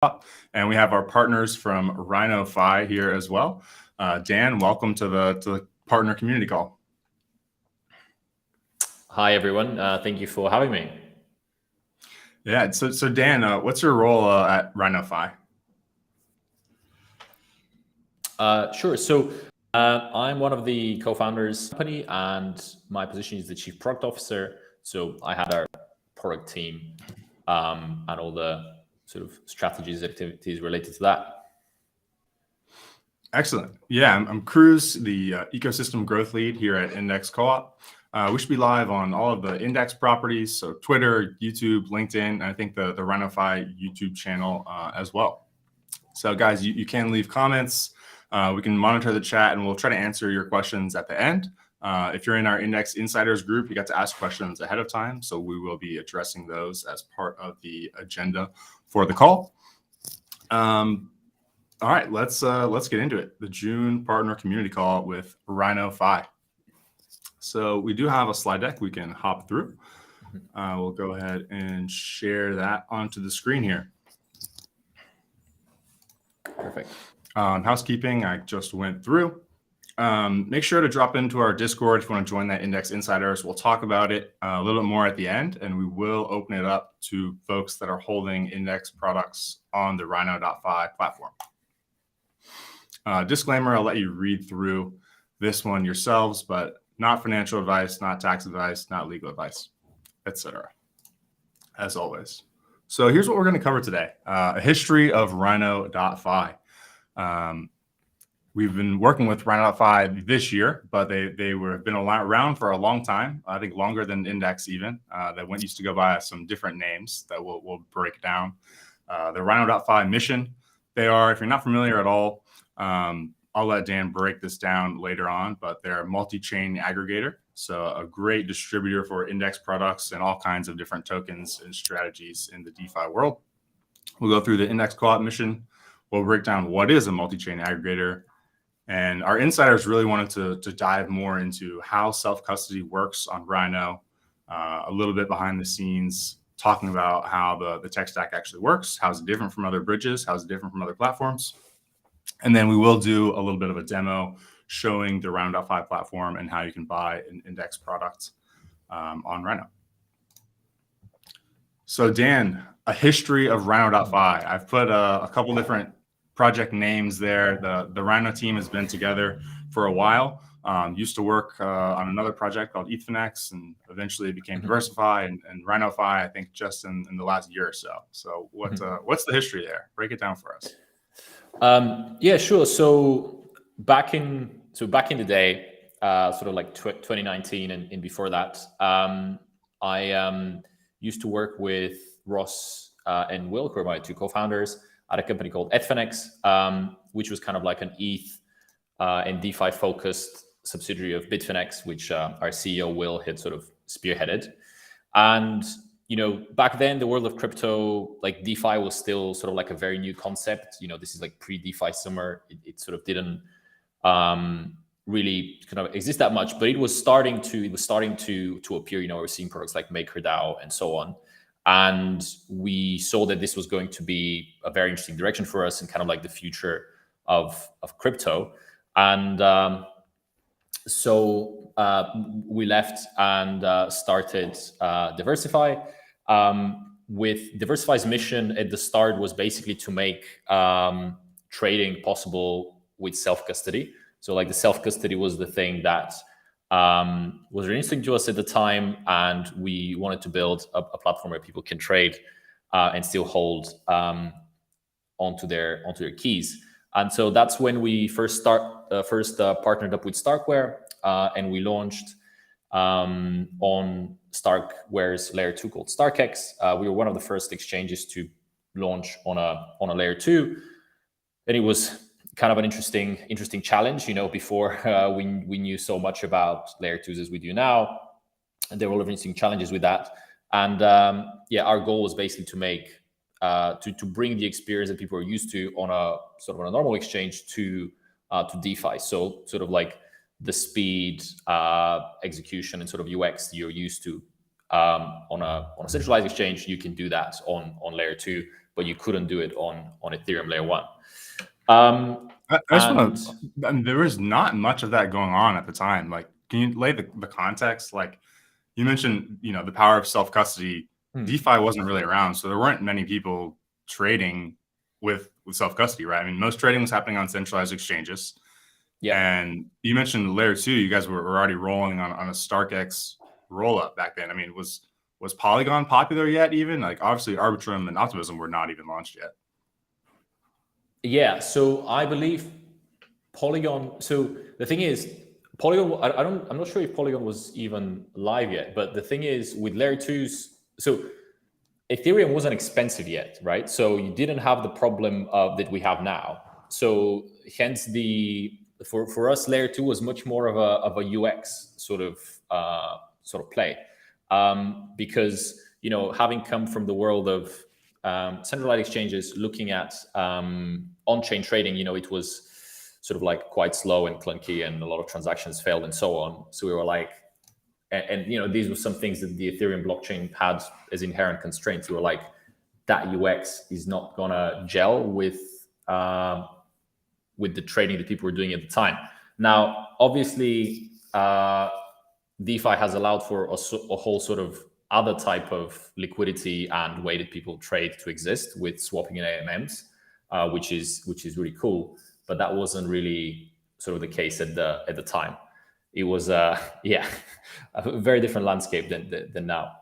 And we have our partners from Rhino.Fi here as well. Dan, welcome to the partner community call. Hi, everyone. Thank you for having me. Yeah, so Dan, what's your role at Rhino.Fi? Sure. So I'm one of the co-founders of the company, and my position is the Chief Product Officer. So I had our product team and all the sort of strategies, activities related to that. Excellent. Yeah, I'm Cruz, the ecosystem growth lead here at Index Co-op. We should be live on all of the Index properties, so Twitter, YouTube, LinkedIn, and I think the Rhino.Fi YouTube channel as well. So guys, you can leave comments. We can monitor the chat, and we'll try to answer your questions at the end. If you're in our Index Insiders group, you got to ask questions ahead of time, so we will be addressing those as part of the agenda for the call. All right, let's get into it. The June partner community call with Rhino.Fi. So we do have a slide deck we can hop through. We'll go ahead and share that onto the screen here. Perfect. Housekeeping, I just went through. Make sure to drop into our Discord if you want to join that Index Insiders. We'll talk about it a little bit more at the end, and we will open it up to folks that are holding Index products on the Rhino.Fi platform. Disclaimer, I'll let you read through this one yourselves, but not financial advice, not tax advice, not legal advice, etc. As always. So here's what we're going to cover today. A history of Rhino.Fi. We've been working with Rhino.Fi this year, but they've been around for a long time. I think longer than Index even. They used to go by some different names that we'll break down. The Rhino.Fi mission. They are, if you're not familiar at all, I'll let Dan break this down later on, but they're a multi-chain aggregator. So a great distributor for index products and all kinds of different tokens and strategies in the DeFi world. We'll go through the Index Co-op mission. We'll break down what is a multi-chain aggregator. And our insiders really wanted to dive more into how self-custody works on Rhino, a little bit behind the scenes, talking about how the tech stack actually works, how it's different from other bridges, how it's different from other platforms. And then we will do a little bit of a demo showing the Rhino.Fi platform and how you can buy an index product on Rhino. So Dan, a history of Rhino.Fi. I've put a couple different project names there. The Rhino team has been together for a while. Used to work on another project called ETHFinex, and eventually it became DeFi and Rhino.Fi, I think, just in the last year or so. So what's the history there? Break it down for us. Yeah, sure. So back in the day, sort of like 2019 and before that, I used to work with Ross and Will, who are my two co-founders, at a company called ETHFinex, which was kind of like an ETH and DeFi focused subsidiary of Bitfinex, which our CEO Will had sort of spearheaded. And back then, the world of crypto, like DeFi, was still sort of like a very new concept. This is like pre-DeFi summer. It sort of didn't really kind of exist that much, but it was starting to appear. We're seeing products like MakerDAO and so on. And we saw that this was going to be a very interesting direction for us and kind of like the future of crypto. And so we left and started DeFi. With DeFi's mission at the start was basically to make trading possible with self-custody. So like the self-custody was the thing that was really interesting to us at the time, and we wanted to build a platform where people can trade and still hold onto their keys. And so that's when we first partnered up with Starkware, and we launched on Starkware's layer 2 called StarkX. We were one of the first exchanges to launch on a layer 2, and it was kind of an interesting challenge. Before we knew so much about layer 2s as we do now, and there were a lot of interesting challenges with that. And our goal was basically to make to bring the experience that people are used to on a sort of on a normal exchange to DeFi. So sort of like the speed, execution, and sort of UX you're used to on a centralized exchange, you can do that on layer 2, but you couldn't do it on Ethereum layer 1. I just want to. I mean, there was not much of that going on at the time. Like, can you lay the context? Like, you mentioned, the power of self custody. DeFi wasn't really around, so there weren't many people trading with self custody, right? I mean, most trading was happening on centralized exchanges. Yeah. And you mentioned layer 2. You guys were already rolling on a StarkX roll up back then. I mean, was Polygon popular yet? Even like, obviously, Arbitrum and Optimism were not even launched yet. Yeah, so I believe Polygon. So the thing is, Polygon. I'm not sure if Polygon was even live yet. But the thing is, with layer 2s, so Ethereum wasn't expensive yet, right? So you didn't have the problem that we have now. So hence for us, layer 2 was much more of a UX sort of play, because having come from the world of centralized exchanges, looking at on-chain trading, it was sort of like quite slow and clunky, and a lot of transactions failed and so on. So we were like, and these were some things that the Ethereum blockchain had as inherent constraints. We were like, that UX is not gonna gel with the trading that people were doing at the time. Now, obviously, DeFi has allowed for a whole sort of other type of liquidity and way that people trade to exist, with swapping in AMMs, which is really cool. But that wasn't really sort of the case at the time. It was a very different landscape than now.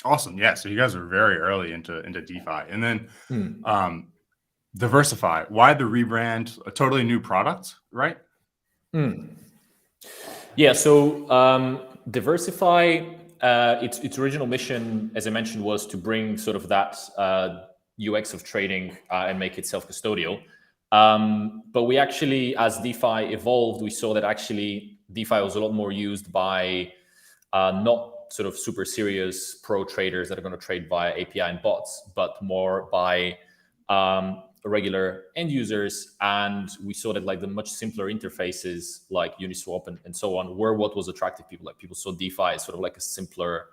Awesome. Yeah. So you guys are very early into DeFi, and then Diversify. Why the rebrand? A totally new product, right? Yeah. So Diversify, its original mission, as I mentioned, was to bring sort of that UX of trading and make it self-custodial. But we actually, as DeFi evolved, we saw that actually DeFi was a lot more used by not sort of super serious pro traders that are going to trade via API and bots, but more by regular end users. And we saw that like the much simpler interfaces like Uniswap and so on were what was attractive people. Like, people saw DeFi as sort of like a simpler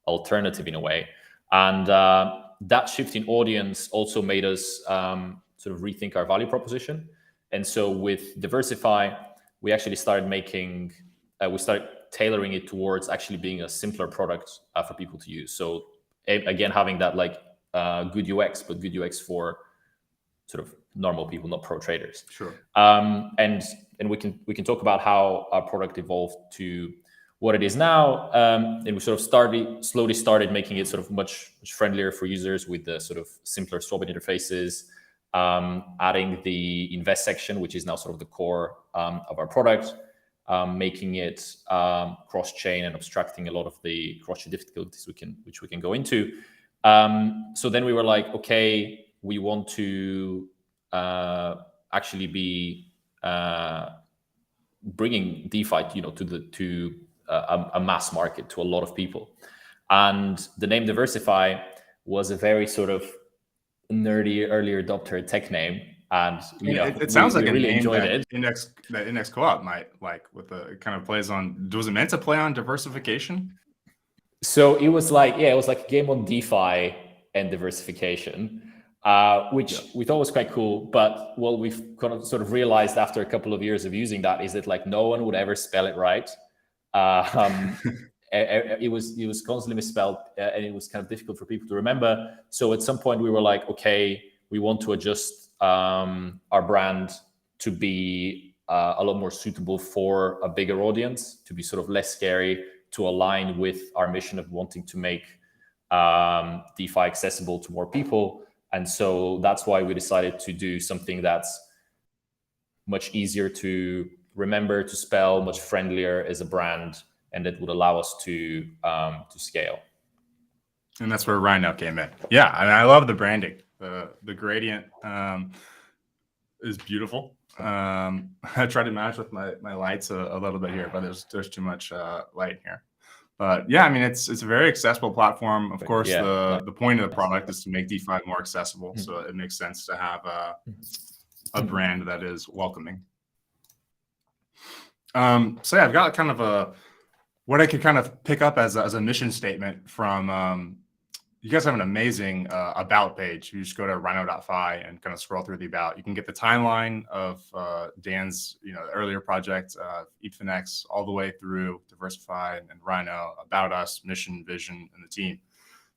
alternative in a way. And that shift in audience also made us sort of rethink our value proposition. And so with Diversify, we actually started we started tailoring it towards actually being a simpler product for people to use. So again, having that like good UX, but good UX for sort of normal people, not pro traders. Sure. And we can talk about how our product evolved to what it is now. And we sort of slowly started making it sort of much friendlier for users with the sort of simpler swapping interfaces, adding the invest section, which is now sort of the core of our product, making it cross-chain and abstracting a lot of the cross-chain difficulties which we can go into. So then we were like, okay, we want to actually be bringing DeFi, to a mass market, to a lot of people. And the name Diversify was a very sort of nerdy early adopter tech name. And it sounds like we a really name enjoyed that it. Index Co-op might like, with the kind of plays on. Was it meant to play on diversification? So it was like a game on DeFi and diversification, which we thought was quite cool. But what we've kind of sort of realized after a couple of years of using that is that like no one would ever spell it right. It was constantly misspelled, and it was kind of difficult for people to remember. So at some point we were like, okay, we want to adjust our brand to be a lot more suitable for a bigger audience, to be sort of less scary, to align with our mission of wanting to make DeFi accessible to more people. And so that's why we decided to do something that's much easier to remember, to spell, much friendlier as a brand, and that would allow us to scale. And that's where Rhino came in. Yeah, and I love the branding. The gradient is beautiful. I tried to match with my lights a little bit here, but there's too much light here. But yeah, I mean, it's a very accessible platform. Of course, the point of the product is to make DeFi more accessible. So it makes sense to have a brand that is welcoming. So yeah, I've got kind of what I could kind of pick up as a mission statement from you guys have an amazing about page. You just go to Rhino.Fi and kind of scroll through the about. You can get the timeline of Dan's, earlier project, ETHFinex, all the way through Diversify and Rhino, about us, mission, vision, and the team.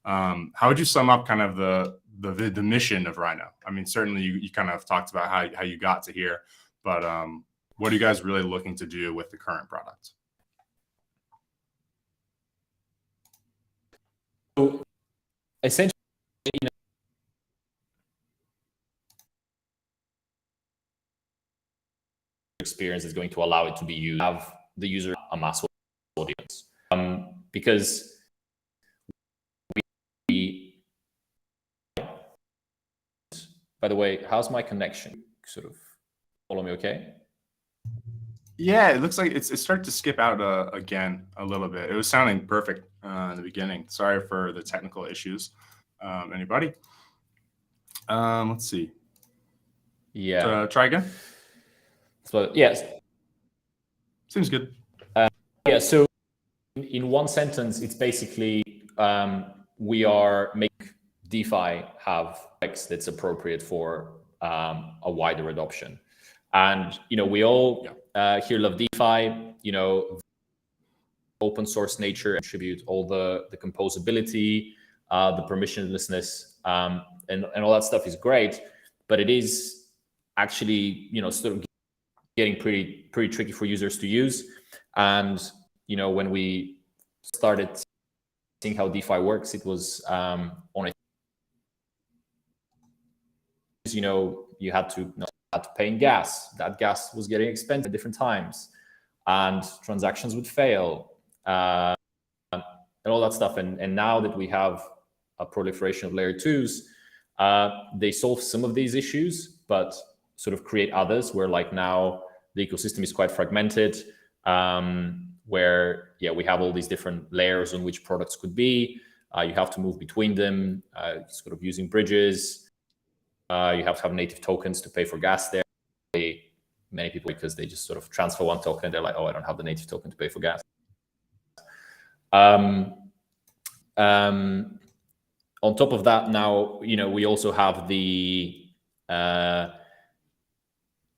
How would you sum up kind of the mission of Rhino? I mean, certainly you kind of talked about how you got to here, but what are you guys really looking to do with the current product? So essentially, experience is going to allow it to be used, have the user a mass audience, because we, by the way, how's my connection? Sort of follow me, okay? Yeah, it looks like it started to skip out again a little bit. It was sounding perfect in the beginning. Sorry for the technical issues. Anybody? Let's see. Yeah. Try again. So yes. Seems good. Yeah. So in one sentence, it's basically we are making DeFi have X that's appropriate for a wider adoption. And we all here love DeFi. Open source nature, contribute all the composability, the permissionlessness, and all that stuff is great. But it is actually sort of getting pretty tricky for users to use. And when we started seeing how DeFi works, it was on a you had to pay in gas. That gas was getting expensive at different times, and transactions would fail, and all that stuff. And now that we have a proliferation of layer 2s, they solve some of these issues, but sort of create others where like now the ecosystem is quite fragmented, where we have all these different layers on which products could be. You have to move between them, sort of using bridges. You have to have native tokens to pay for gas there. Many people, because they just sort of transfer one token, they're like, oh, I don't have the native token to pay for gas. On top of that, now we also have the the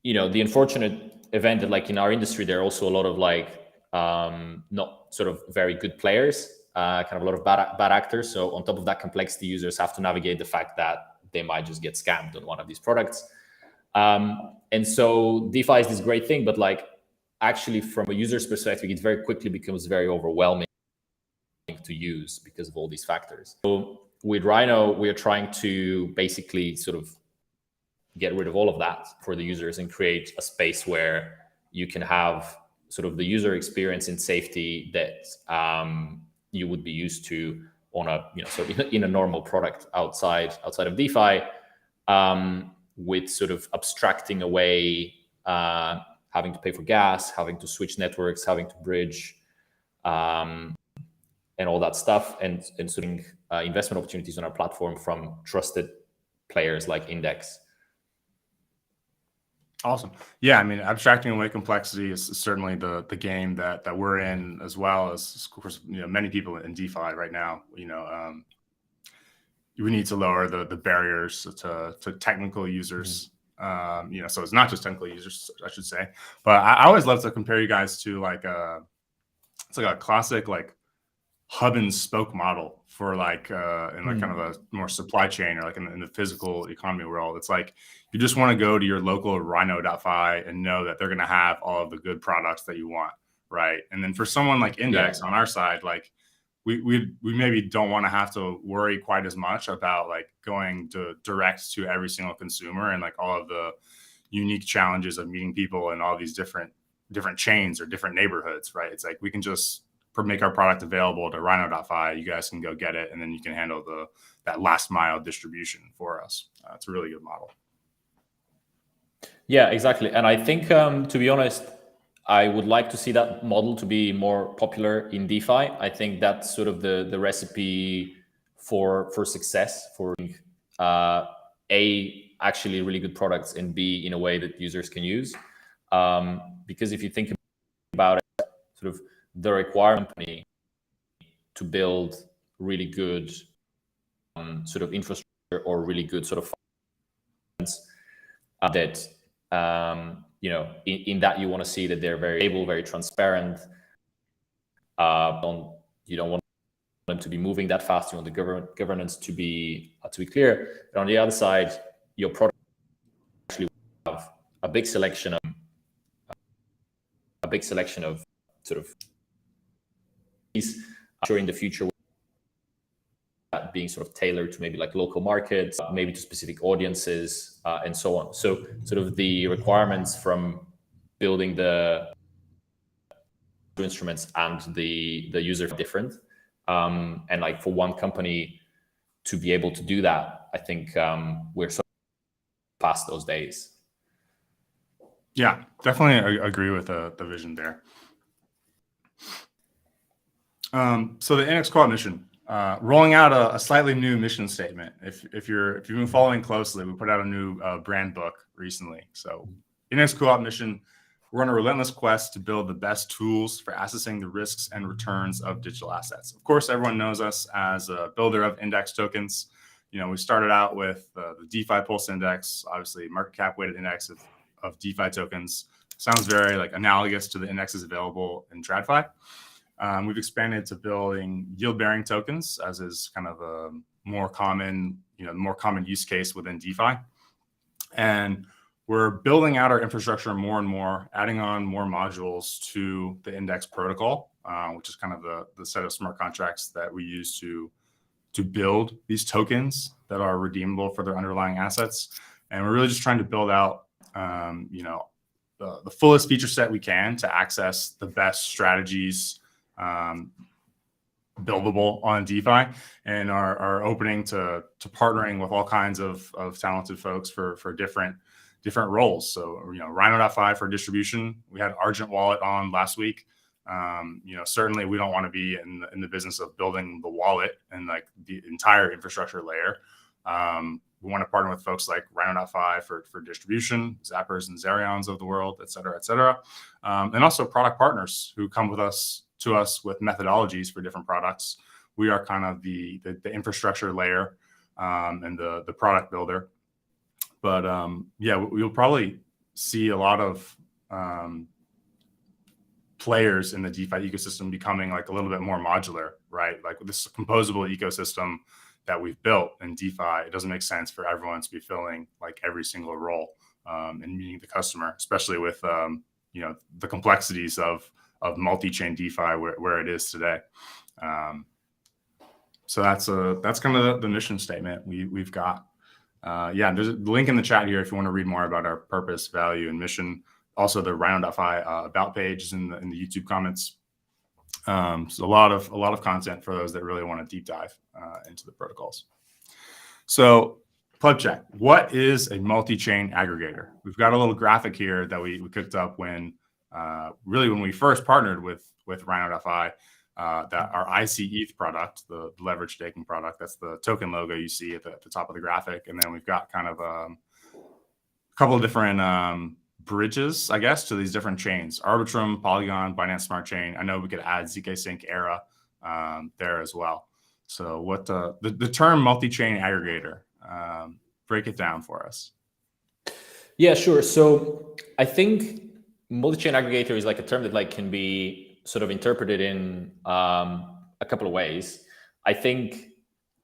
unfortunate event that, like, in our industry, there are also a lot of like not sort of very good players, kind of a lot of bad actors. So on top of that complexity, users have to navigate the fact that they might just get scammed on one of these products. And so DeFi is this great thing, but like actually from a user's perspective, it very quickly becomes very overwhelming to use because of all these factors. So with Rhino, we are trying to basically sort of get rid of all of that for the users and create a space where you can have sort of the user experience and safety that you would be used to on a so in a normal product outside of DeFi, with sort of abstracting away having to pay for gas, having to switch networks, having to bridge, and all that stuff, and sort of investment opportunities on our platform from trusted players like Index. Awesome. Yeah, I mean, abstracting away complexity is certainly the game that we're in, as well as, of course, many people in DeFi right now. We need to lower the barriers to technical users. So it's not just technical users, I should say. But I always love to compare you guys to it's like a classic like hub and spoke model for like in like kind of a more supply chain, or like in the physical economy world. It's like you just want to go to your local Rhino.Fi and know that they're going to have all of the good products that you want, right? And then for someone like Index on our side, like we maybe don't want to have to worry quite as much about like going to direct to every single consumer and like all of the unique challenges of meeting people in all these different chains or different neighborhoods, right? It's like we can just make our product available to Rhino.Fi. You guys can go get it, and then you can handle that last mile distribution for us. It's a really good model. Yeah, exactly. And I think, to be honest, I would like to see that model to be more popular in DeFi. I think that's sort of the recipe for success, for A, actually really good products, and B, in a way that users can use. Because if you think about it, sort of the requirement to build really good sort of infrastructure or really good sort of finance that in that you want to see that they're very able, very transparent. You don't want them to be moving that fast. You want the governance to be clear. But on the other side, your product actually have a big selection of sort of these. Sure, in the future, that being sort of tailored to maybe like local markets, maybe to specific audiences, and so on. So sort of the requirements from building the instruments and the user are different. And like for one company to be able to do that, I think we're so past those days. Yeah, definitely agree with the vision there. So the Index Co-op mission, rolling out a slightly new mission statement. If you've been following closely, we put out a new brand book recently. So Index Co-op mission, we're on a relentless quest to build the best tools for assessing the risks and returns of digital assets. Of course, everyone knows us as a builder of index tokens. We started out with the DeFi Pulse Index, obviously market cap weighted index of DeFi tokens. Sounds very like analogous to the indexes available in TradFi. We've expanded to building yield-bearing tokens, as is kind of a more common use case within DeFi. And we're building out our infrastructure more and more, adding on more modules to the index protocol, which is kind of the set of smart contracts that we use to build these tokens that are redeemable for their underlying assets. And we're really just trying to build out, the fullest feature set we can to access the best strategies buildable on DeFi, and are opening to partnering with all kinds of talented folks for different roles. So, Rhino.Fi for distribution. We had Argent Wallet on last week. Certainly we don't want to be in the business of building the wallet and like the entire infrastructure layer. We want to partner with folks like Rhino.Fi for distribution, Zappers and Zerions of the world, et cetera, et cetera. And also product partners who come to us with methodologies for different products. We are kind of the infrastructure layer and the product builder. But we'll probably see a lot of players in the DeFi ecosystem becoming like a little bit more modular, right? Like with this composable ecosystem that we've built in DeFi, it doesn't make sense for everyone to be filling like every single role and meeting the customer, especially with the complexities of multi-chain DeFi where it is today. So that's kind of the mission statement we've got. There's a link in the chat here if you want to read more about our purpose, value, and mission. Also, the Rhino.Fi about page is in the YouTube comments. So a lot of content for those that really want to deep dive into the protocols. So plug check. What is a multi-chain aggregator? We've got a little graphic here that we cooked up when we first partnered with Rhino.Fi. That our IC ETH product, the leverage staking product, that's the token logo you see at the top of the graphic. And then we've got kind of a couple of different bridges, I guess, to these different chains: Arbitrum, Polygon, Binance Smart Chain. I know we could add zkSync Era there as well. So what the term multi-chain aggregator, break it down for us. Yeah, sure. So I think multi-chain aggregator is like a term that like can be sort of interpreted in a couple of ways. I think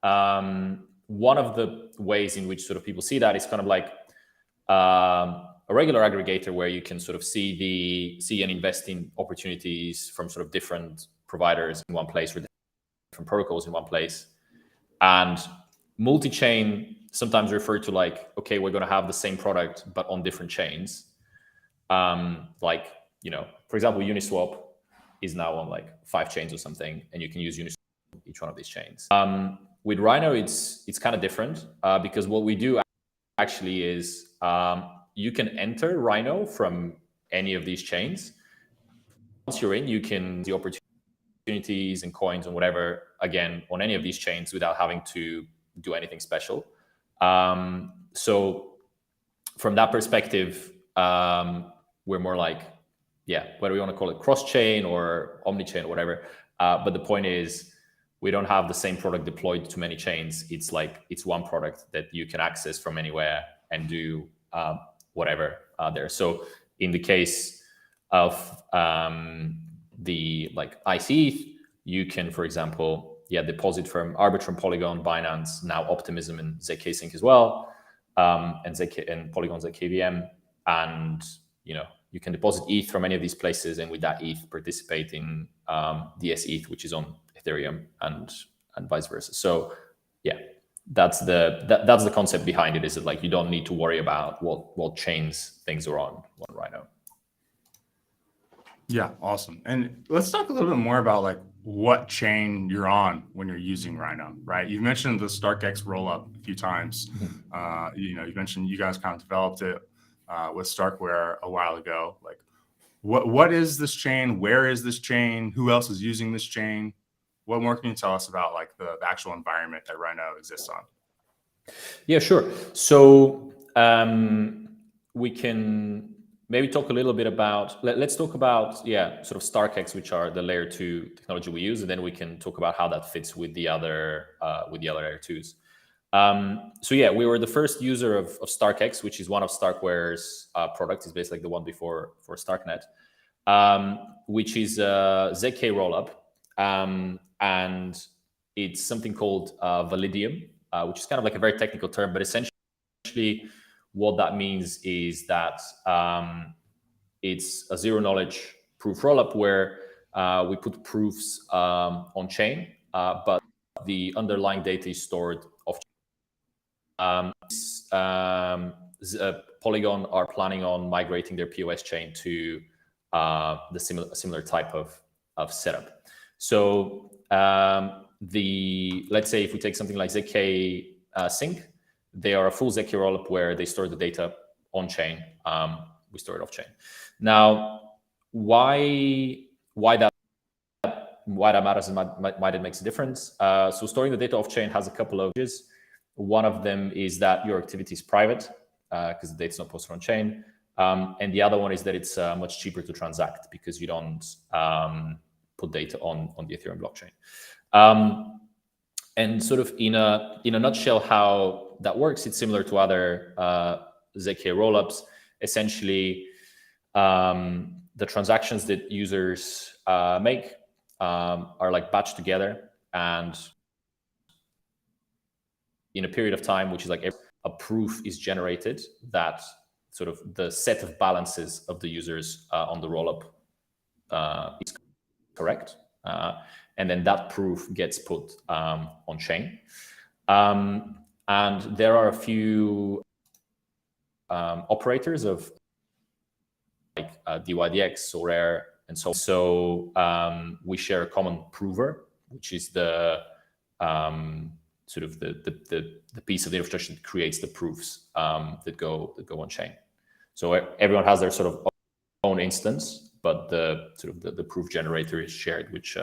one of the ways in which sort of people see that is kind of like a regular aggregator where you can sort of see and invest in opportunities from sort of different providers in one place, or different protocols in one place. And multi-chain sometimes referred to like, okay, we're going to have the same product but on different chains. Like, for example, Uniswap is now on like 5 chains or something, and you can use Uniswap on each one of these chains. With Rhino, it's kind of different because what we do actually is you can enter Rhino from any of these chains. Once you're in, you can see opportunities and coins and whatever, again, on any of these chains without having to do anything special. So from that perspective, we're more like, whether we want to call it cross-chain or omni-chain or whatever. But the point is, we don't have the same product deployed to many chains. It's like it's one product that you can access from anywhere and do whatever there. So in the case of the like ICE, you can, for example, deposit from Arbitrum, Polygon, Binance, now Optimism, and ZK Sync as well, and ZK and Polygon ZKVM, and you can deposit ETH from any of these places, and with that ETH participate in DS ETH, which is on Ethereum, and vice versa. So yeah, that's the concept behind it. Is that like you don't need to worry about what chains things are on Rhino. Yeah, awesome. And let's talk a little bit more about like what chain you're on when you're using Rhino, right? You've mentioned the StarkX rollup a few times. You mentioned you guys kind of developed it with Starkware a while ago. Like, what is this chain? Where is this chain? Who else is using this chain? What more can you tell us about like the actual environment that Rhino exists on? Yeah, sure. So we can maybe talk a little bit about, let's talk about, sort of StarkX, which are the layer 2 technology we use, and then we can talk about how that fits with the other layer 2s. So yeah, we were the first user of StarkX, which is one of Starkware's products. It's basically the one before for Starknet, which is a ZK rollup, and it's something called Validium, which is kind of like a very technical term, but essentially what that means is that it's a zero-knowledge proof rollup where we put proofs on chain, but the underlying data is stored off chain. Polygon are planning on migrating their POS chain to the similar type of setup. So let's say if we take something like ZK Sync, they are a full ZK rollup where they store the data on chain. We store it off chain. Now, why that matters and why that makes a difference? So storing the data off chain has a couple of advantages. One of them is that your activity is private because the data is not posted on chain, and the other one is that it's much cheaper to transact because you don't put data on the Ethereum blockchain. And sort of in a nutshell, how that works, it's similar to other ZK rollups. Essentially, the transactions that users make are like batched together, and in a period of time, which is like a proof is generated that sort of the set of balances of the users on the rollup is correct. And then that proof gets put on chain. And there are a few operators of like DYDX, Sorare, and so on. So we share a common prover, which is the sort of the piece of the infrastructure that creates the proofs that go on chain. So everyone has their sort of own instance, but the sort of the proof generator is shared, which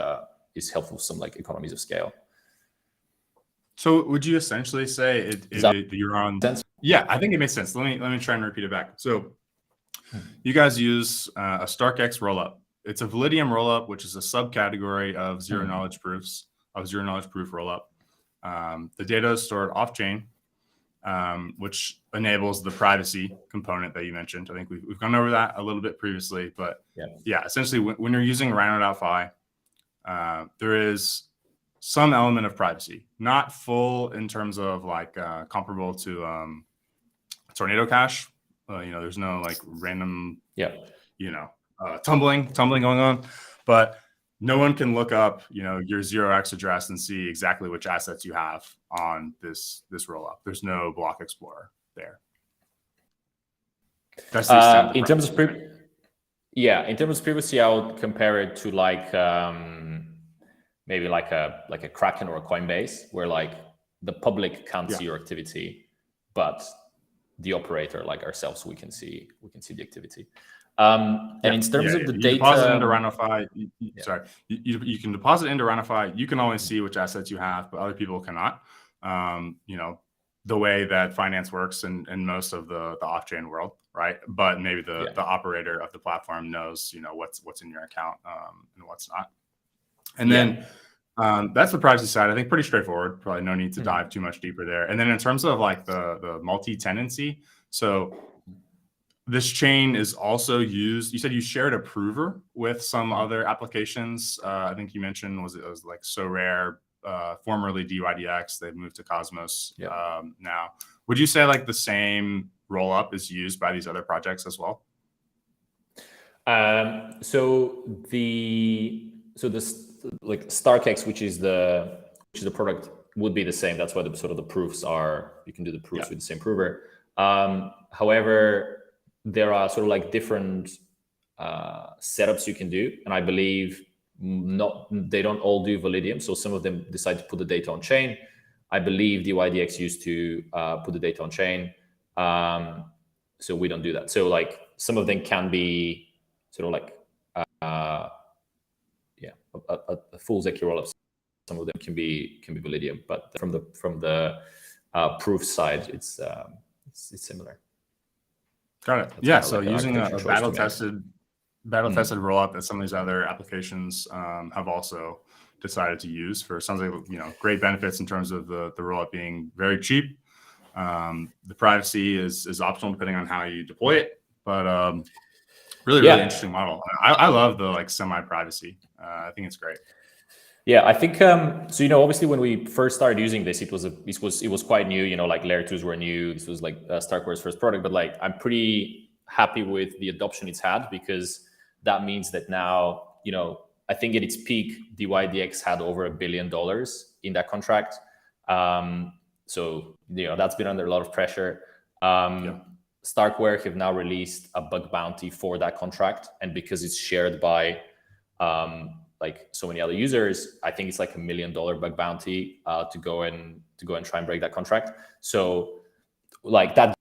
is helpful with some like economies of scale. So would you essentially say you're on? Sense? Yeah, I think it makes sense. Let me try and repeat it back. So you guys use a StarkX rollup. It's a Validium rollup, which is a subcategory of zero-knowledge proofs, of zero-knowledge proof rollup. The data is stored off-chain, which enables the privacy component that you mentioned. I think we've gone over that a little bit previously, but yeah, essentially when you're using Rhino.Fi, there is some element of privacy, not full in terms of like comparable to Tornado Cash. There's no like random, tumbling going on, but no one can look up, your 0x address and see exactly which assets you have on this rollup. There's no block explorer there. That's the extent of in terms of in terms of privacy, I would compare it to like maybe like a Kraken or a Coinbase, where like the public can't see your activity, but the operator, like ourselves, we can see the activity. And in terms of the data, deposit into Rhino.Fi. Sorry, you can deposit into Rhino.Fi. You can always see which assets you have, but other people cannot. The way that finance works in most of the off-chain world, right? But maybe the operator of the platform knows, what's in your account and what's not. And then That's the privacy side. I think pretty straightforward. Probably no need to dive too much deeper there. And then in terms of like the multi-tenancy, so this chain is also used. You said you shared a prover with some other applications. I think you mentioned it was like SoRare, formerly DYDX. They've moved to Cosmos now. Would you say like the same rollup is used by these other projects as well? So this like StarkX, which is the product, would be the same. That's why the sort of the proofs are, you can do the proofs with the same prover. However, there are sort of like different setups you can do, and I believe they don't all do Validium. So some of them decide to put the data on chain. I believe DYDX used to put the data on chain. So we don't do that. So like some of them can be sort of like a full Zeki rollup. Some of them can be Validium, but from the proof side, it's similar. Got it. That's So like using a battle-tested rollup that some of these other applications have also decided to use for, sounds like, great benefits in terms of the rollup being very cheap. The privacy is optional depending on how you deploy it, but really interesting model. I love the like semi-privacy. I think it's great. Yeah, I think so. Obviously, when we first started using this, it was quite new. Like layer 2s were new. This was like Starkware's first product, but like I'm pretty happy with the adoption it's had, because that means that now, I think at its peak, DYDX had over $1 billion in that contract. So that's been under a lot of pressure. Starkware have now released a bug bounty for that contract, and because it's shared by like so many other users, I think it's like $1 million bug bounty to go and try and break that contract. So like that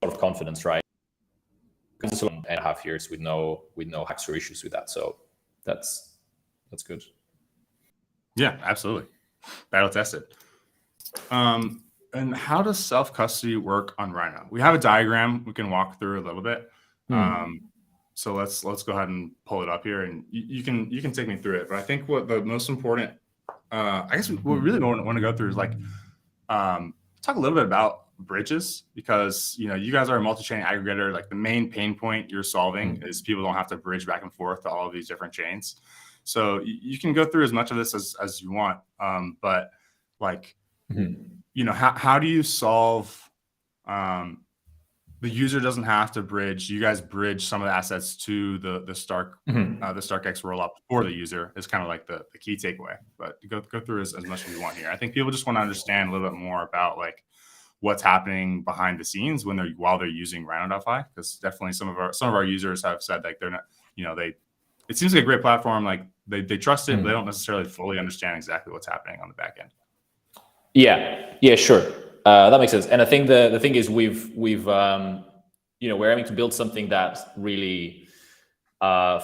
sort of confidence, right? 1.5 years with no hacks or issues with that. So that's good. Yeah, absolutely. Battle tested. And how does self-custody work on Rhino? We have a diagram we can walk through a little bit. So let's go ahead and pull it up here, and you can take me through it. But I think what the most important, I guess what we really want to go through is like talk a little bit about bridges, because you guys are a multi-chain aggregator. Like the main pain point you're solving is people don't have to bridge back and forth to all of these different chains. So you can go through as much of this as you want, but like how do you solve the user doesn't have to bridge? You guys bridge some of the assets to the StarkX rollup for the user is kind of like the key takeaway. But go through as much as you want here. I think people just want to understand a little bit more about like what's happening behind the scenes while they're using Rhino.Fi, because definitely some of our users have said like they're not, it seems like a great platform. Like they trust it, but they don't necessarily fully understand exactly what's happening on the back end. Yeah, sure. That makes sense. And I think the thing is we're aiming to build something that really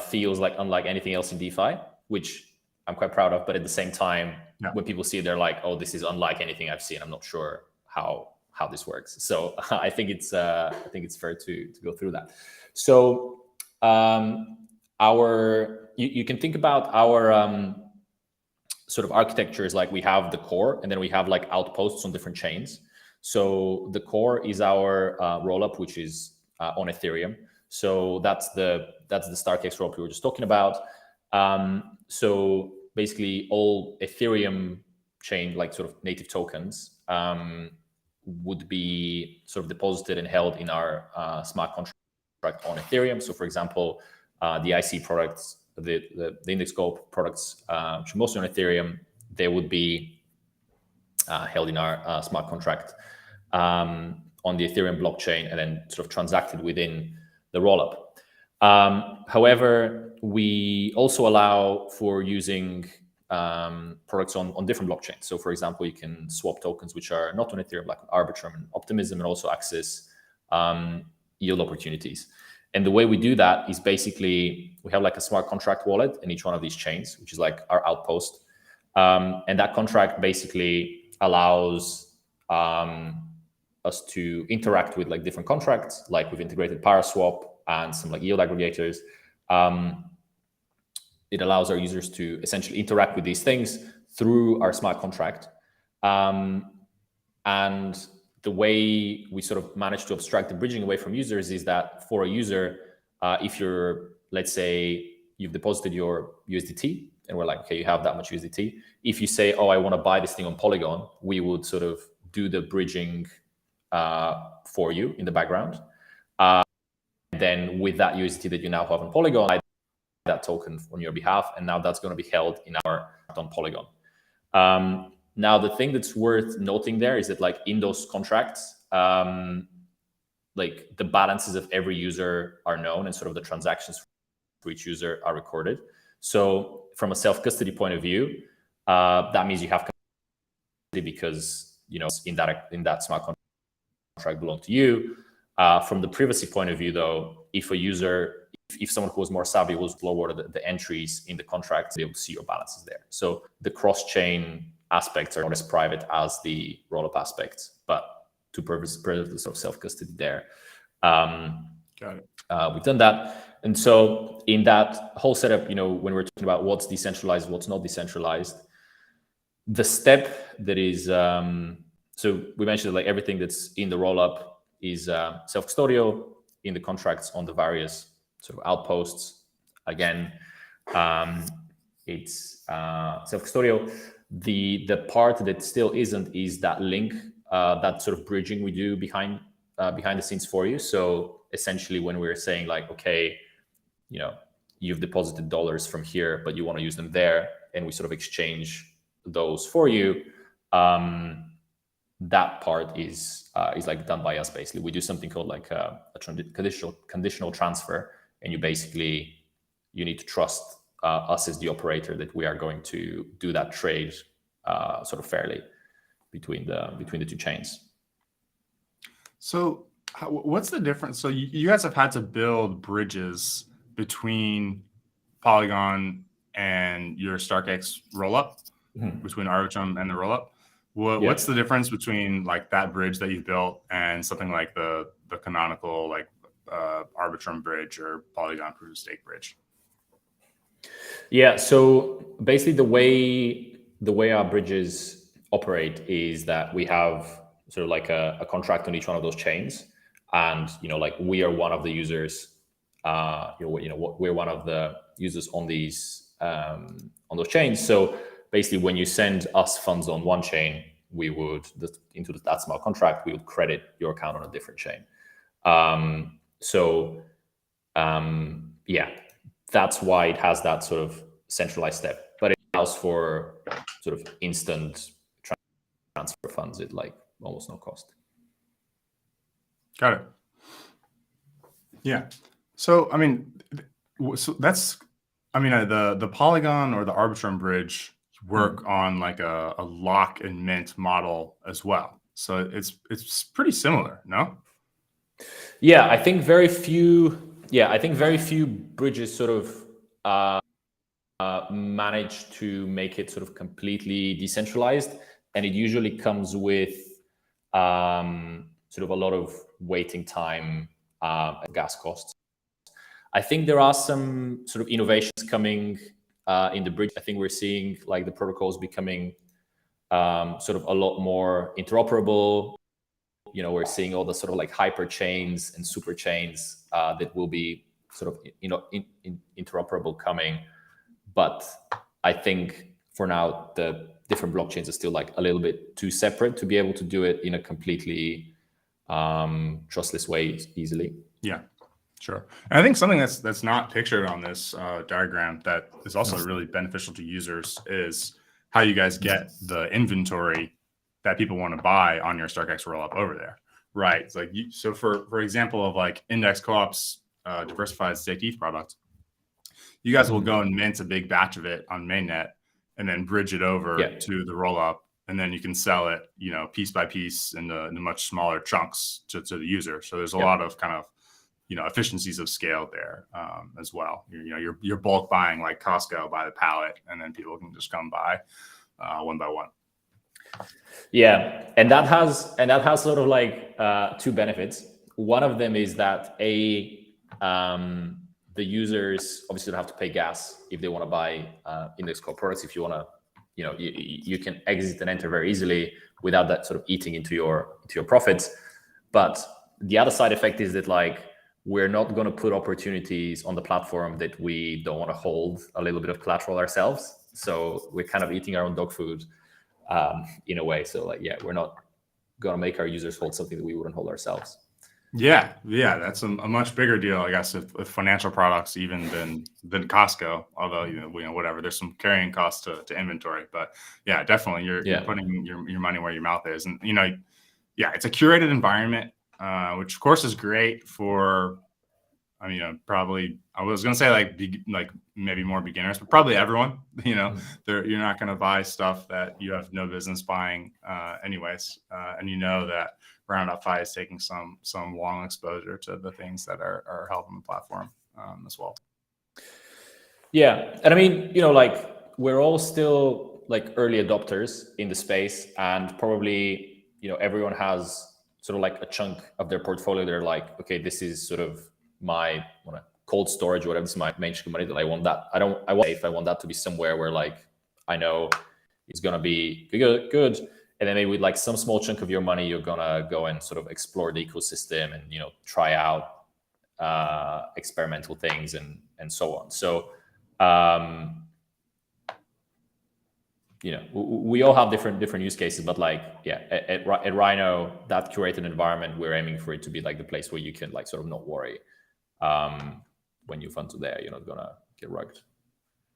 feels like unlike anything else in DeFi, which I'm quite proud of. But at the same time, when people see it, they're like, "Oh, this is unlike anything I've seen. I'm not sure how this works." So I think it's fair to go through that. So you can think about our sort of architecture is like we have the core, and then we have like outposts on different chains. So the core is our rollup, which is on Ethereum. So that's the StarkX rollup we were just talking about. So basically, all Ethereum chain, like sort of native tokens, would be sort of deposited and held in our smart contract on Ethereum. So for example, the IC products, the index scope products, which are mostly on Ethereum, they would be held in our smart contract on the Ethereum blockchain, and then sort of transacted within the rollup. However, we also allow for using products on different blockchains. So for example, you can swap tokens which are not on Ethereum, like Arbitrum and Optimism, and also access yield opportunities. And the way we do that is basically we have like a smart contract wallet in each one of these chains, which is like our outpost. And that contract basically allows us to interact with like different contracts, like we've integrated Paraswap and some like yield aggregators. it allows our users to essentially interact with these things through our smart contract. And the way we sort of manage to abstract the bridging away from users is that for a user, if you're, let's say, you've deposited your USDT, and we're like, okay, you have that much USDT. If you say, oh, I want to buy this thing on Polygon, we would sort of do the bridging for you in the background. Then with that USDT that you now have on Polygon, I that token on your behalf, and now that's going to be held in our on Polygon. Now, the thing that's worth noting there is that, like, in those contracts, like, the balances of every user are known, and sort of the transactions for each user are recorded. So from a self-custody point of view, that means you have custody because, you know, in that smart contract belong to you. From the privacy point of view, though, if a user, if someone who was more savvy was lower the entries in the contract, they will see your balances there. So the cross-chain aspects are not as private as the rollup aspects, but to purposes of self-custody there. Got it. We've done that. And so in that whole setup, you know, when we're talking about what's decentralized, what's not decentralized, the step that is, so we mentioned that, like, everything that's in the rollup is self-custodial in the contracts on the various sort of outposts. Again, it's self-custodial. The part that still isn't is that link, that sort of bridging we do behind the scenes for you. So essentially, when we're saying, like, okay, you know, you've deposited dollars from here, but you want to use them there, and we sort of exchange those for you, that part is like done by us. Basically, we do something called like a conditional transfer, and you need to trust us as the operator that we are going to do that trade sort of fairly between the two chains. So what's the difference? So you guys have had to build bridges between Polygon and your StarkX rollup, between Arbitrum and the rollup. What's the difference between, like, that bridge that you built and something like the canonical, like, Arbitrum bridge or Polygon proof of stake bridge? Yeah, so basically the way our bridges operate is that we have sort of like a contract on each one of those chains, and, you know, like, we are one of the users. We're one of the users on these on those chains. So basically, when you send us funds on one chain, we would into that smart contract, we would credit your account on a different chain. That's why it has that sort of centralized step, but it allows for sort of instant transfer funds at, like, almost no cost. Got it. Yeah. So, I mean, the Polygon or the Arbitrum bridge work on, like, a lock and mint model as well. So it's pretty similar, no? Yeah, I think very few bridges sort of manage to make it sort of completely decentralized, and it usually comes with sort of a lot of waiting time and gas costs. I think there are some sort of innovations coming in the bridge. I think we're seeing, like, the protocols becoming sort of a lot more interoperable. You know, we're seeing all the sort of, like, hyper chains and super chains that will be sort of, you know, interoperable coming. But I think for now, the different blockchains are still, like, a little bit too separate to be able to do it in a completely trustless way easily. Yeah, sure. And I think something that's not pictured on this diagram that is also really beneficial to users is how you guys get the inventory that people want to buy on your StarkX rollup over there, right? It's like, so for example of, like, Index Co-op's diversified staked ETH product, you guys will go and mint a big batch of it on mainnet and then bridge it over to the rollup, and then you can sell it, you know, piece by piece in much smaller chunks to the user. So there's a lot of kind of, you know, efficiencies of scale there as well. You're bulk buying, like Costco, by the pallet, and then people can just come buy one by one. Yeah, and that has sort of, like, two benefits. One of them is that the users obviously don't have to pay gas if they want to buy index core products. If you want to, you can exit and enter very easily without that sort of eating into your profits. But the other side effect is that like we're not going to put opportunities on the platform that we don't want to hold a little bit of collateral ourselves. So we're kind of eating our own dog food in a way. So like, yeah, we're not going to make our users hold something that we wouldn't hold ourselves. Yeah, that's a much bigger deal, I guess, with financial products even than Costco. Although whatever, there's some carrying costs to inventory, but yeah, definitely you're putting your money where your mouth is, and it's a curated environment, which of course is great for. I mean, probably I was gonna say like maybe more beginners, but probably everyone. You're not gonna buy stuff that you have no business buying, anyways, and that Rhino.Fi is taking some long exposure to the things that are helping the platform as well. Yeah, and I mean, like we're all still like early adopters in the space, and probably everyone has sort of like a chunk of their portfolio. They're like, okay, this is sort of my cold storage or whatever. This is my main chunk of money that I want that. I want that to be somewhere where like I know it's gonna be good. And then maybe with like some small chunk of your money, you're gonna go and sort of explore the ecosystem and try out experimental things and so on. So we all have different use cases, but like at Rhino, that curated environment, we're aiming for it to be like the place where you can like sort of not worry when you fund to there, you're not gonna get rugged.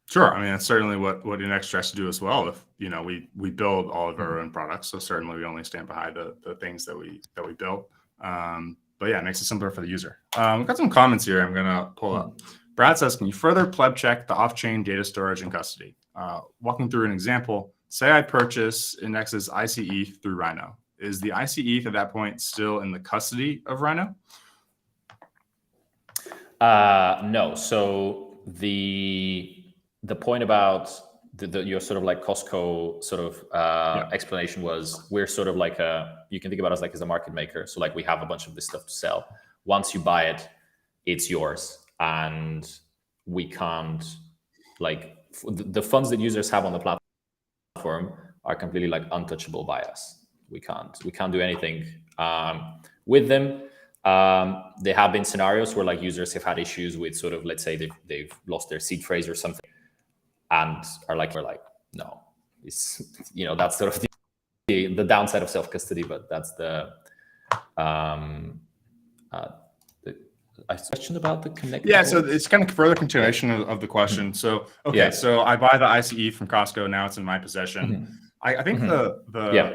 Sure. I mean, that's certainly what Index tries to do as well. If we build all of our own products, so certainly we only stand behind the things that we build. But yeah, it makes it simpler for the user. We've got some comments here I'm gonna pull up. Brad says, can you further pleb check the off-chain data storage and custody? Walking through an example, say I purchase Index's ICE through Rhino. Is the ICE at that point still in the custody of Rhino? No. So the point about your sort of like Costco sort of explanation was we're sort of like you can think about us like as a market maker. So like we have a bunch of this stuff to sell. Once you buy it, it's yours, and we can't like the funds that users have on the platform are completely like untouchable by us. We can't do anything with them. There have been scenarios where like users have had issues with sort of, let's say they've lost their seed phrase or something, and we're like, no, it's that's sort of the downside of self-custody, but that's the question about the connect. Yeah, so it's kind of further continuation of the question. So so I buy the ICE from Costco, now it's in my possession. I think the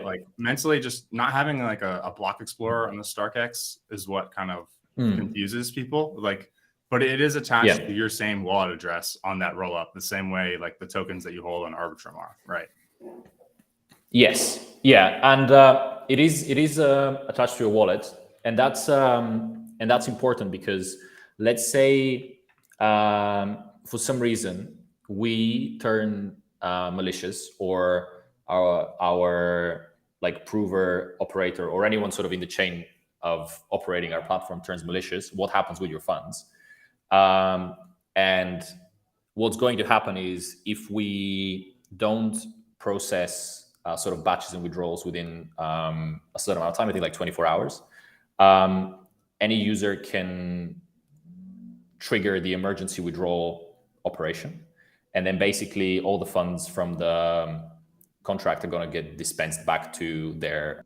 like mentally just not having like a block explorer on the StarkX is what kind of confuses people. Like, but it is attached to your same wallet address on that roll up, the same way like the tokens that you hold on Arbitrum are, right? Yes, and it is attached to your wallet, and that's important because let's say for some reason we turn malicious, or our like prover operator or anyone sort of in the chain of operating our platform turns malicious. What happens with your funds? And what's going to happen is if we don't process sort of batches and withdrawals within a certain amount of time, I think like 24 hours, any user can trigger the emergency withdrawal operation. And then basically all the funds from the contract are going to get dispensed back to their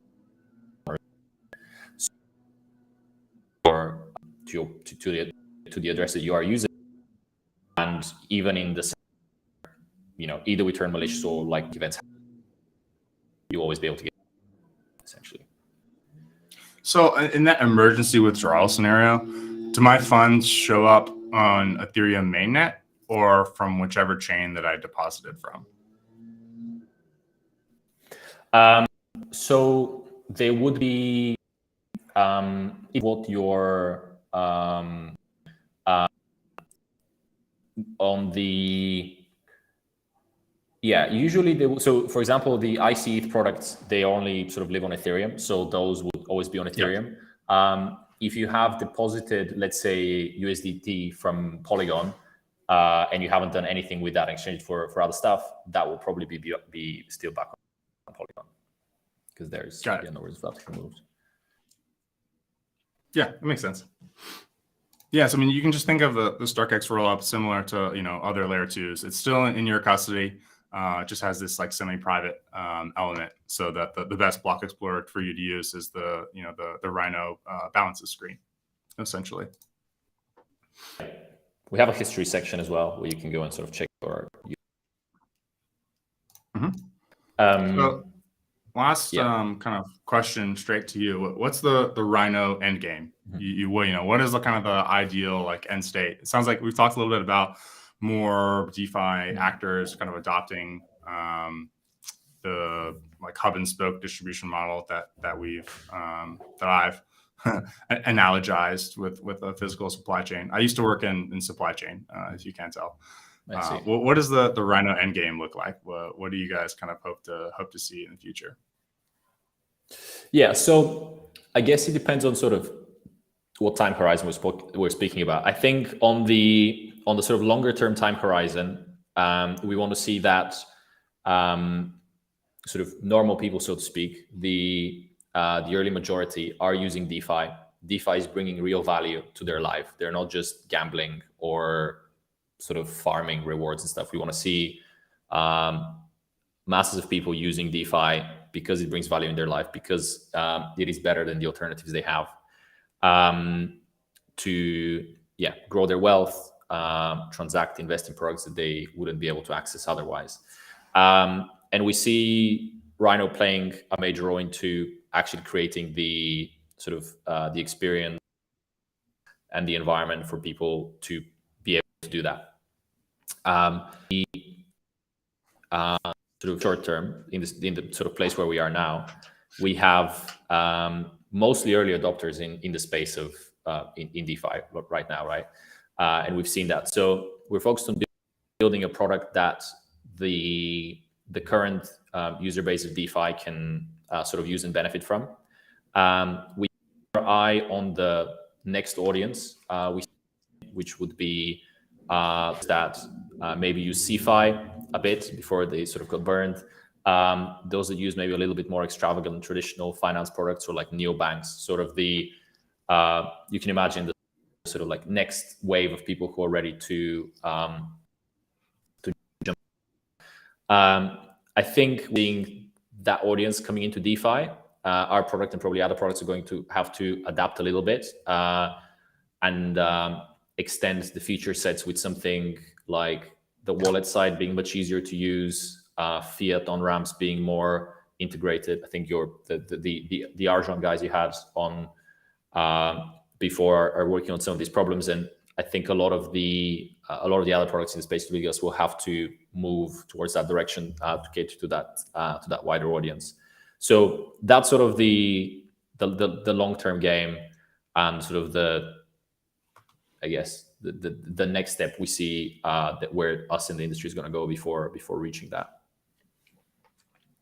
or to the address that you are using. And even in the either we turn malicious or like events, you always be able to get essentially. So in that emergency withdrawal scenario, do my funds show up on Ethereum mainnet or from whichever chain that I deposited from? So they would be what your on the usually they will. So for example, the ICE products, they only sort of live on Ethereum, so those would always be on Ethereum. if you have deposited, let's say, USDT from Polygon, and you haven't done anything with that exchange for other stuff, that will probably be still back on Polygon, because there's no reason for that to be removed. Yeah, that makes sense. Yeah, so I mean, you can just think of the StarkX rollup similar to other layer 2s. It's still in your custody. It just has this like semi-private element, so that the best block explorer for you to use is the Rhino balances screen, essentially. We have a history section as well where you can go and sort of check your. So last kind of question straight to you. What's the Rhino end game? What is the kind of the ideal like end state? It sounds like we've talked a little bit about more DeFi actors kind of adopting the like hub and spoke distribution model that I've analogized with a physical supply chain. I used to work in supply chain, as you can tell. What does the Rhino end game look like? What do you guys kind of hope to see in the future? Yeah, so I guess it depends on sort of what time horizon we're speaking about. I think on the sort of longer term time horizon, we want to see that sort of normal people, so to speak, the early majority are using DeFi. DeFi is bringing real value to their life. They're not just gambling or sort of farming rewards and stuff. We want to see masses of people using DeFi because it brings value in their life, because it is better than the alternatives they have to grow their wealth, transact, invest in products that they wouldn't be able to access otherwise. And we see Rhino playing a major role into actually creating the sort of the experience and the environment for people to be able to do that. Sort of short term, in the sort of place where we are now, we have mostly early adopters in the space of in DeFi right now, right? And we've seen that. So we're focused on building a product that the current user base of DeFi can sort of use and benefit from. We have our eye on the next audience, which would be that maybe use CeFi a bit before they sort of got burned. Those that use maybe a little bit more extravagant traditional finance products, or like neobanks, sort of the you can imagine the sort of like next wave of people who are ready to jump. I think being that audience coming into DeFi, our product and probably other products are going to have to adapt a little bit and extend the feature sets with something like the wallet side being much easier to use, fiat on ramps being more integrated. I think the Argent guys you had on before are working on some of these problems, and I think a lot of the other products in the space will have to move towards that direction to cater to that wider audience. So that's sort of the long-term game, and sort of the next step we see that where us in the industry is going to go before reaching that.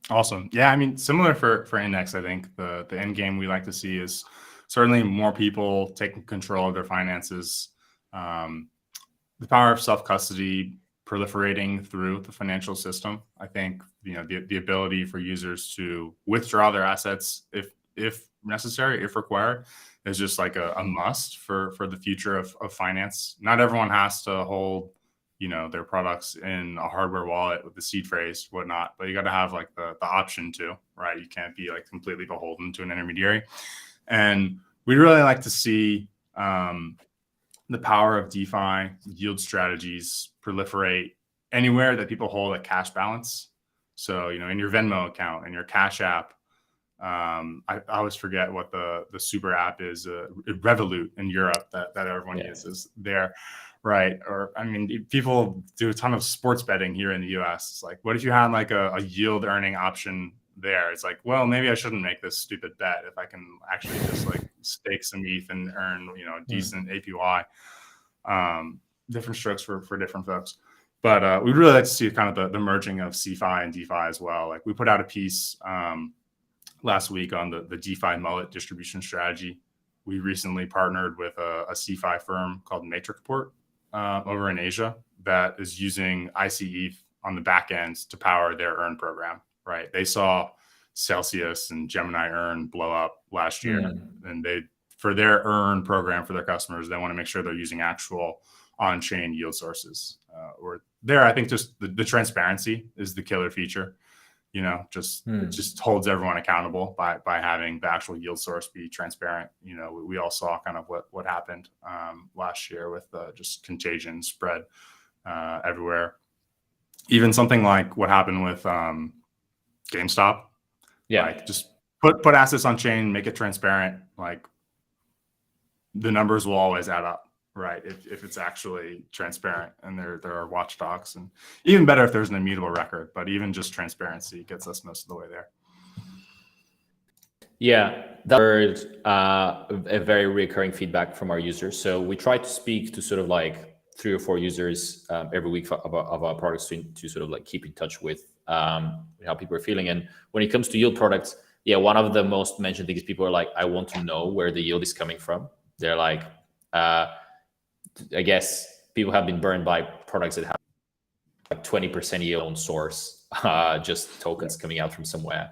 Awesome. Yeah, I mean, similar for Index, I think the end game we like to see is certainly more people taking control of their finances, the power of self-custody proliferating through the financial system. I think the ability for users to withdraw their assets if necessary, if required, is just like a must for the future of finance. Not everyone has to hold their products in a hardware wallet with the seed phrase, whatnot, but you got to have like the option to, right? You can't be like completely beholden to an intermediary. And we'd really like to see the power of DeFi yield strategies proliferate anywhere that people hold a cash balance. So, in your Venmo account, in your Cash App, I always forget what the super app is, Revolut in Europe that everyone uses there. Right. Or, I mean, people do a ton of sports betting here in the US. It's like, what if you had like a yield earning option there? It's like, well, maybe I shouldn't make this stupid bet if I can actually just like stake some ETH and earn, decent APY. Different strokes for different folks. But we'd really like to see kind of the merging of CeFi and DeFi as well. Like we put out a piece last week on the DeFi mullet distribution strategy. we recently partnered with a CeFi firm called Matrixport over in Asia that is using ICE on the back end to power their Earn program, right? They saw Celsius and Gemini Earn blow up last year, and for their Earn program for their customers, they want to make sure they're using actual on-chain yield sources. Or there, I think just the transparency is the killer feature. It just holds everyone accountable by having the actual yield source be transparent. We all saw kind of what happened last year with just contagion spread everywhere. Even something like what happened with GameStop. Yeah. Like just put assets on chain, make it transparent. Like the numbers will always add up, right? If it's actually transparent, and there are watchdogs, and even better if there's an immutable record, but even just transparency gets us most of the way there. Yeah, that's a very recurring feedback from our users. So we try to speak to sort of like 3 or 4 users every week of our products to sort of like keep in touch with how people are feeling. And when it comes to yield products, one of the most mentioned things, people are like, I want to know where the yield is coming from. They're like, I guess people have been burned by products that have like 20% yield on source, just tokens coming out from somewhere.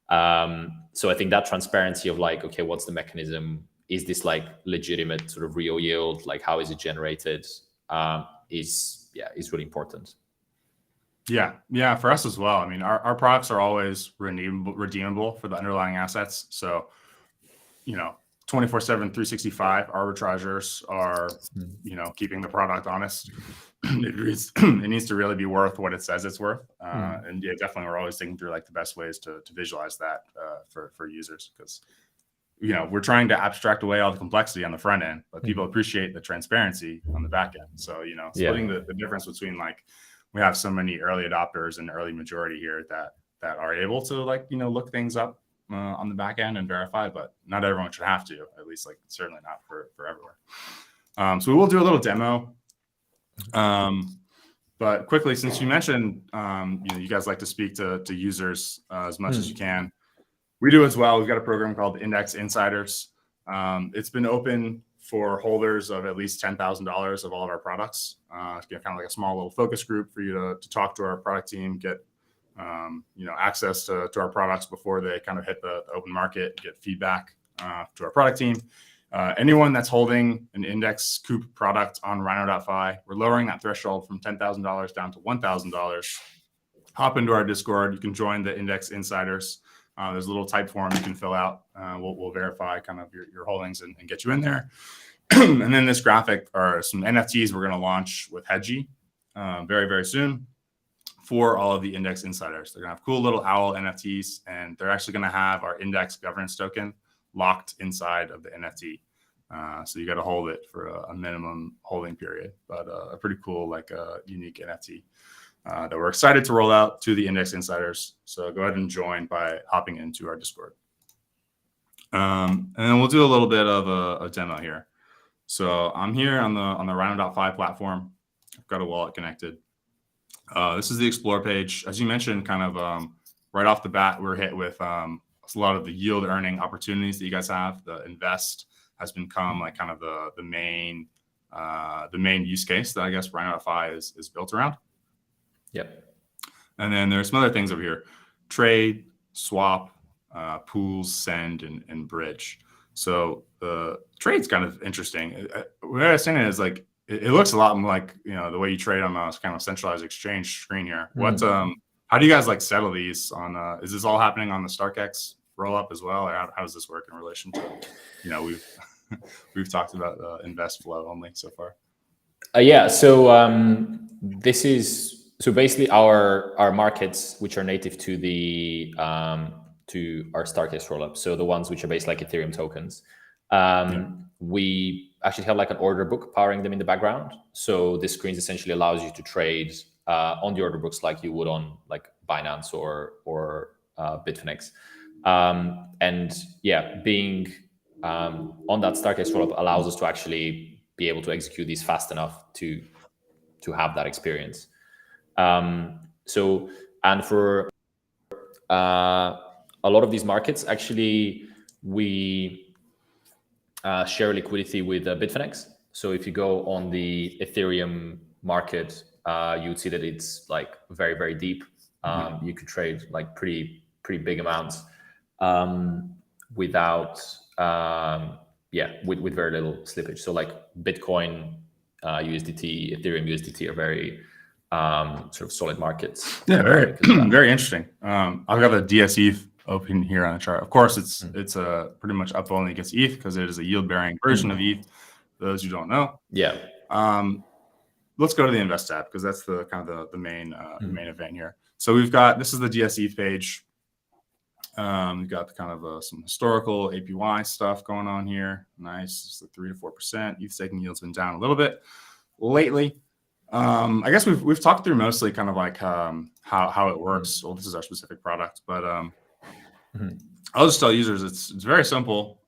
So I think that transparency of like, okay, what's the mechanism? Is this like legitimate sort of real yield? Like, how is it generated? Is really important. Yeah, for us as well. I mean, our products are always redeemable for the underlying assets. So, 24/7, 365 arbitragers are, keeping the product honest. It needs to really be worth what it says it's worth. And definitely we're always thinking through like the best ways to visualize that for users, because we're trying to abstract away all the complexity on the front end, but people appreciate the transparency on the back end. So, splitting the difference between like, we have so many early adopters and early majority here that are able to like, look things up on the back end and verify, but not everyone should have to, at least like certainly not for everywhere. So we will do a little demo. But quickly, since you mentioned, you guys like to speak to users as much as you can. We do as well. We've got a program called Index Insiders. It's been open for holders of at least $10,000 of all of our products. Kind of like a small little focus group for you to talk to our product team, get access to our products before they kind of hit the open market, get feedback to our product team. Anyone that's holding an Index Coop product on Rhino.Fi, we're lowering that threshold from $10,000 down to $1,000. Hop into our Discord. You can join the Index Insiders. There's a little type form you can fill out. We'll verify kind of your holdings and get you in there. And then this graphic are some NFTs we're going to launch with Hedgie very, very soon for all of the Index Insiders. They're going to have cool little owl NFTs, and they're actually going to have our index governance token locked inside of the NFT. So you got to hold it for a minimum holding period, but a pretty cool, like unique NFT that we're excited to roll out to the Index Insiders. So go ahead and join by hopping into our Discord. And then we'll do a little bit of a demo here. So I'm here on the Rhino.Fi platform. I've got a wallet connected. This is the Explore page. As you mentioned, kind of right off the bat, we're hit with a lot of the yield earning opportunities that you guys have. The invest has become like kind of the main use case that I guess Rhino.Fi is built around. Yep. And then there's some other things over here: trade, swap, pools, send, and bridge. So the trade's kind of interesting. What I understand is like it looks a lot like the way you trade on a kind of centralized exchange screen here. What how do you guys like settle these on? Is this all happening on the StarkX roll up as well, or how does this work in relation to we've talked about invest flow only so far? So this is basically our markets, which are native to the to our StarkX rollup. So the ones which are based like Ethereum tokens. We actually have like an order book powering them in the background. So this screen essentially allows you to trade on the order books like you would on like Binance or Bitfinex. Being on that StarkX rollup allows us to actually be able to execute these fast enough to have that experience. And for a lot of these markets, actually, we share liquidity with Bitfinex. So if you go on the Ethereum market, you would see that it's like very, very deep. You could trade like pretty big amounts without with very little slippage. So like Bitcoin, USDT, Ethereum USDT are very sort of solid markets. Yeah, very very interesting. I've got the DSETH open here on the chart. Of course, it's pretty much up only against ETH because it is a yield bearing version of ETH. For those who don't know. Yeah. Let's go to the Invest tab because that's the kind of the main main event here. So we've got, this is the DSETH page. We've got the kind of some historical APY stuff going on here. Nice, it's the 3 to 4%. ETH staking yield's been down a little bit lately. I guess we've talked through mostly kind of like how it works. Well, this is our specific product, but I'll just tell users it's very simple.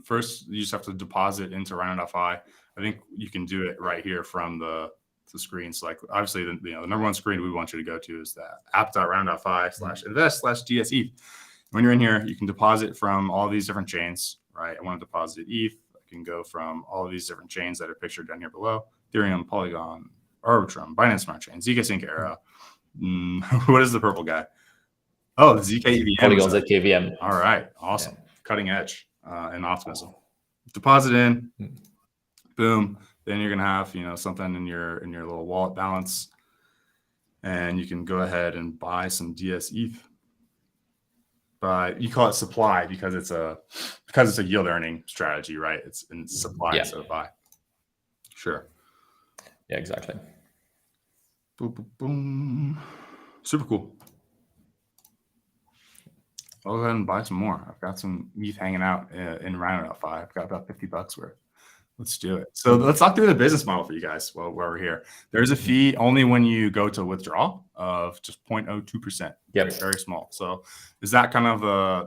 First, you just have to deposit into Rhino.Fi. I think you can do it right here from the screen. So like obviously the number one screen we want you to go to is the app.rhino.fi/invest/DSETH. When you're in here, you can deposit from all these different chains, right? I want to deposit ETH. I can go from all of these different chains that are pictured down here below: Ethereum, Polygon, Arbitrum, Binance Smart Chain, zk Sync, Arrow. What is the purple guy? Oh, the zkEVM. Polygon zkEVM. All right, awesome, cutting edge and optimism. Deposit in, boom. Then you're gonna have something in your little wallet balance, and you can go ahead and buy some DSETH. But you call it supply because it's a yield earning strategy, right? It's in supply instead of buy. Sure. Yeah, exactly. Boom, boom, boom. Super cool. I'll go ahead and buy some more. I've got some ETH hanging out in Rhino.Fi. I've got about $50 worth. Let's do it. So let's talk through the business model for you guys while we're here. There's a fee only when you go to withdraw of just 0.02%. Yep. Very, very small. So is that kind of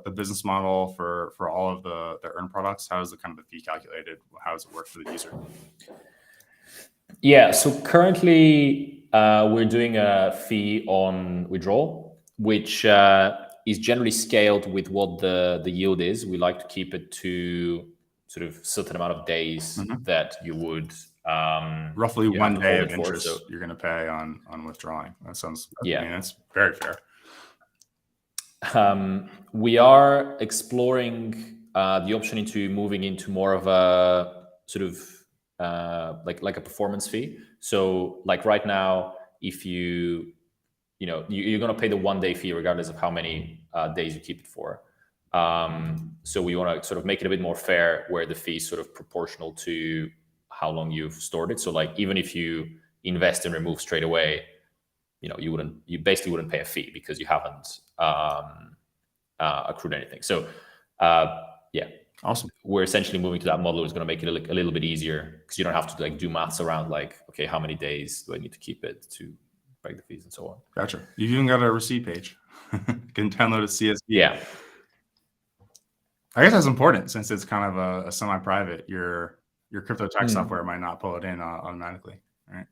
the business model for all of the earn products? How is the kind of the fee calculated? How does it work for the user? Yeah. So currently we're doing a fee on withdrawal, which is generally scaled with what the yield is. We like to keep it to sort of certain amount of days that you would roughly 1 day of interest you're going to pay on withdrawing. That sounds, I mean, that's very fair. We are exploring the option into moving into more of a sort of like a performance fee. So like right now, if you're going to pay the 1 day fee regardless of how many days you keep it for. So we want to sort of make it a bit more fair, where the fee is sort of proportional to how long you've stored it. So like even if you invest and remove straight away, you basically wouldn't pay a fee because you haven't accrued anything. So awesome. We're essentially moving to that model. It's going to make it a little bit easier because you don't have to like do maths around like, okay, how many days do I need to keep it to break the fees and so on. Gotcha. You've even got a receipt page. You can download a CSV. Yeah. I guess that's important since it's kind of a semi-private. Your crypto tax software might not pull it in automatically, right?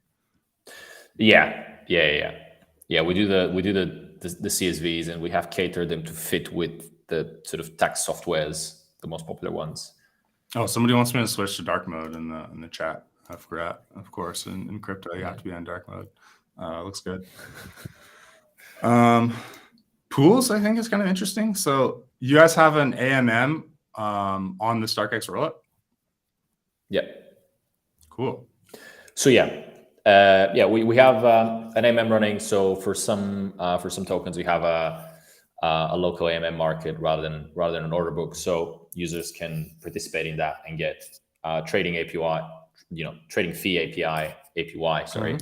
Yeah. We do the CSVs, and we have catered them to fit with the sort of tax softwares, the most popular ones. Oh, somebody wants me to switch to dark mode in the chat. I forgot, of course, in crypto you have to be on dark mode. Looks good. Pools, I think, is kind of interesting. So you guys have an AMM on the StarkX rollup? Yeah. Cool. So we have an AMM running. So for some tokens, we have a local AMM market rather than an order book. So users can participate in that and get trading APY, trading fee APY, sorry,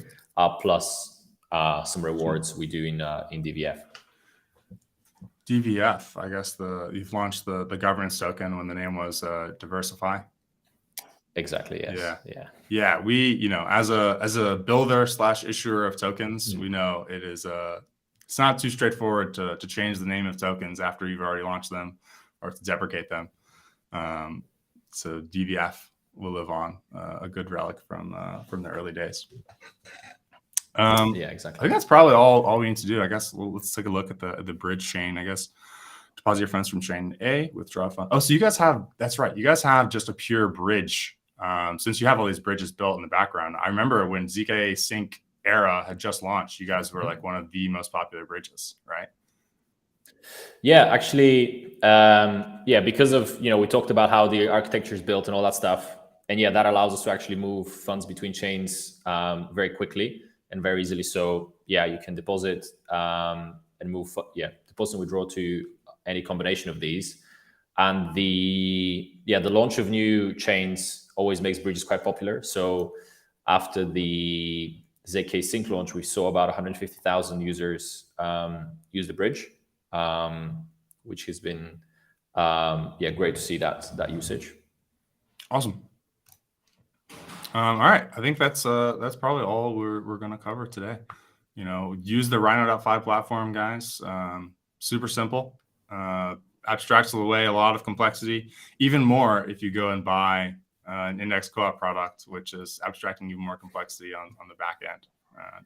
plus some rewards we do in DVF. DVF, I guess you've launched the governance token when the name was Diversify. Exactly. Yes. Yeah. We, as a builder / issuer of tokens, we know it's not too straightforward to change the name of tokens after you've already launched them or to deprecate them. So DVF will live on, a good relic from the early days. Yeah, exactly. I think that's probably all we need to do. I guess let's take a look at the bridge chain. I guess Deposit your funds from chain A, withdraw fund. Oh, so you guys have, that's right. You guys have just a pure bridge. Since you have all these bridges built in the background, I remember when ZK Sync era had just launched, you guys were like one of the most popular bridges, right? Yeah, actually, because of, we talked about how the architecture is built and all that stuff. And yeah, that allows us to actually move funds between chains very quickly and very easily. So yeah, you can deposit and move, deposit and withdraw to any combination of these. And the launch of new chains always makes bridges quite popular. So after the ZK Sync launch, we saw about 150,000 users use the bridge, which has been great to see that usage. Awesome. All right, I think that's probably all we're gonna cover today. Use the Rhino.Fi platform, guys. Super simple. Abstracts away a lot of complexity. Even more if you go and buy an index co-op product, which is abstracting even more complexity on the back end.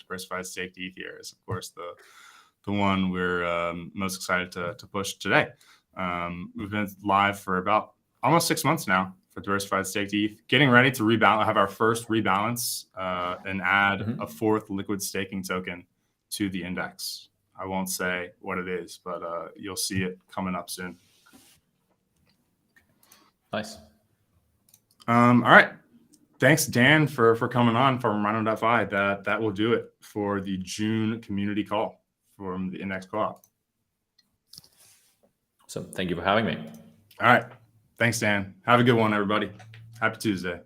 Diversified staked ETH here is, of course, the one we're most excited to push today. We've been live for about almost 6 months now for diversified staked ETH, getting ready to rebalance, have our first rebalance and add a fourth liquid staking token to the index. I won't say what it is, but you'll see it coming up soon. Nice. All right. Thanks, Dan, for coming on from Rhino.Fi. That will do it for the June community call from the Index Co-op. So thank you for having me. All right. Thanks, Dan. Have a good one, everybody. Happy Tuesday.